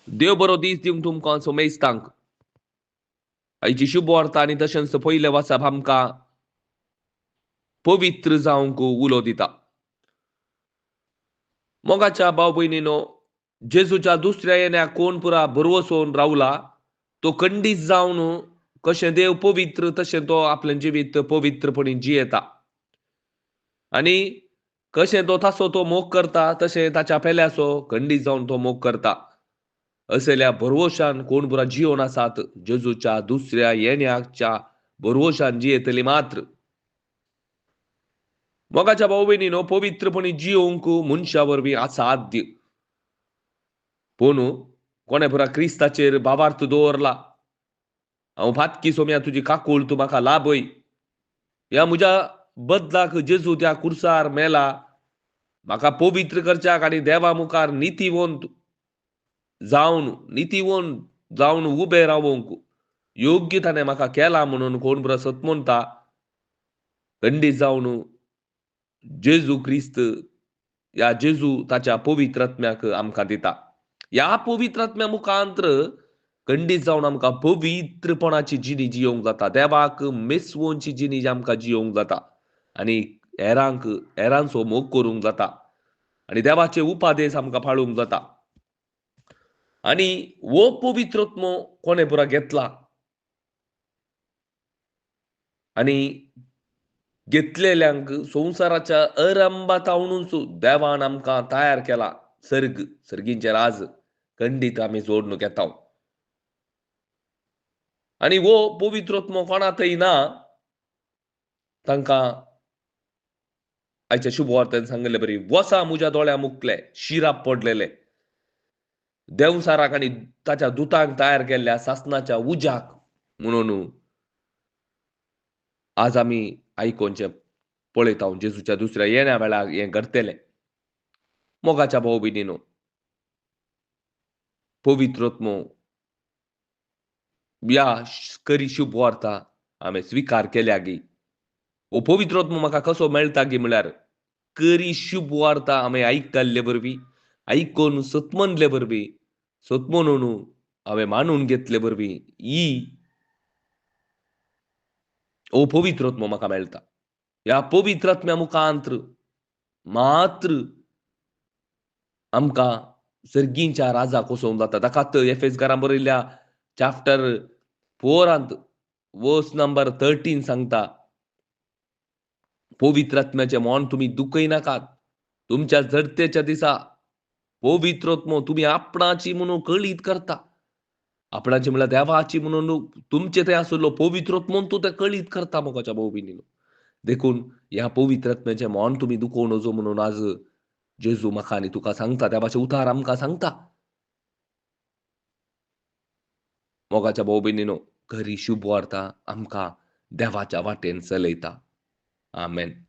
देव बरो दीस दिवंक तुमकां सोमेस्तांक आयची शुभ वार्ता आनी तशेंच पयले वचप आमकां पवित्र जावंक उलो दिता. मोगाच्या भाव भयणीनो, जेजूच्या दुसऱ्या येण्याक कोण पुरा भरवोसोन रावला, तो खंडीत जावन कशें देव पवित्र तशें तो आपलें जिवीत पवित्रपणी जियेता. आनी कशें तो ताचो तो मोग करता, तशें ताच्या पेल्याचो खंडीत जावन तो मोग करता. असल्या भरवोशान कोण पुरा जियोन आसात, जेजूच्या दुसऱ्या येण्याच्या भरवोशान जियेतली मात्र. मोगाच्या भाव भयणीनो, पवित्रपणी जियोंक मनशा वरवीं असाध्य. पूण कोणें पुरा क्रिस्ताचेर भावार्थ दवरला. हांव फातकी सोम्या तुजी काकूळ तूं म्हाका लाभय. ह्या म्हज्या बदलाक जेजू त्या कुर्सार मेला. म्हाका पवित्र करच्याक आनी देवा मुखार नितीवंत जावन उबे रावंक योग्य ताणें म्हाका केला म्हणून कोण पुरा सतमनता. खंडीत जावन जेजू क्रिस्त या जेजू ताच्या पवित्र आत्म्याक आमकां दिता. ह्या पवित्र आत्म्या मुखांत्र खंडीत जावन आमकां पवित्रपणाची जिणी जियोंक जाता. देवाक मेसवोनची जिणी आमकां जियोंक जाता. आनी हेरांचो मोग करूंक जाता. आनी देवाचे उपादेश आमकां पाळूंक जाता. आनी हो पवित्र आत्मो कोणें पुरा घेतला आनी घेतलेल्यांक संवसाराच्या अरंभातावणूच देवान आमकां तयार केला. सर्गींचे राज खंडीत आमी जोडून घेता. आनी हो पवित्र आत्मो कोणातय ना, तांकां आयच्या शुभ वार्तेन सांगले बरी, वसा म्हज्या दोळ्या मुखले, शिराप पडलेले. देवसाराक आनी ताच्या दुतांक तयार केल्ल्या सासणाच्या उज्याक म्हणून आज आमी आयकोनचे पळयता जेजूच्या दुसऱ्या येण्या वेळार हें घडटलें. मोगाच्या भाव भयणीनो, पवित्र आत्मो ह्या खरी शुभ वार्ता हांवें स्विकार केल्या गी. हो पवित्र आत्मो म्हाका कसो मेळटा गी म्हळ्यार, खरी शुभ वार्ता हांवें आयकल्ले वरवीं, आयकून सतमनले वरवीं, सतमनून हांवें मानून घेतले वरवीं हो पवित्र आत्मो म्हाका मेळटा. ह्या पवित्र आत्म्या मुखांत्र मात्र आमकां सर्गींच्या राजाक वचोंक जाता. ताकाच एफेसकारांक बरयल्ल्या चॅप्टर 4 वर्स नंबर 13 सांगता, पवित्र आत्म्याचे मोन तुमी दुखय नाकात. तुमच्या जडतेच्या दिसा पवित्र आत्मो तुमी आपणाची म्हणून कळीत करता. आपणाची म्हळ्यार देवाची म्हणून तुमचे थंय आसलो पवित्र आत्मोन तूं तें कळीत करता. मोगाच्या भाव भयणीनो, देखून ह्या पवित्र आत्म्याचे मोन तुमी दुखोव नजो म्हणून आज जेजू म्हाका आनी तुका सांगता. देवाचे उतार आमकां सांगता. मोगाच्या भाव भयणीनो, खरी शुभ वार्ता आमकां देवाच्या वाटेन चलयता. आमेन.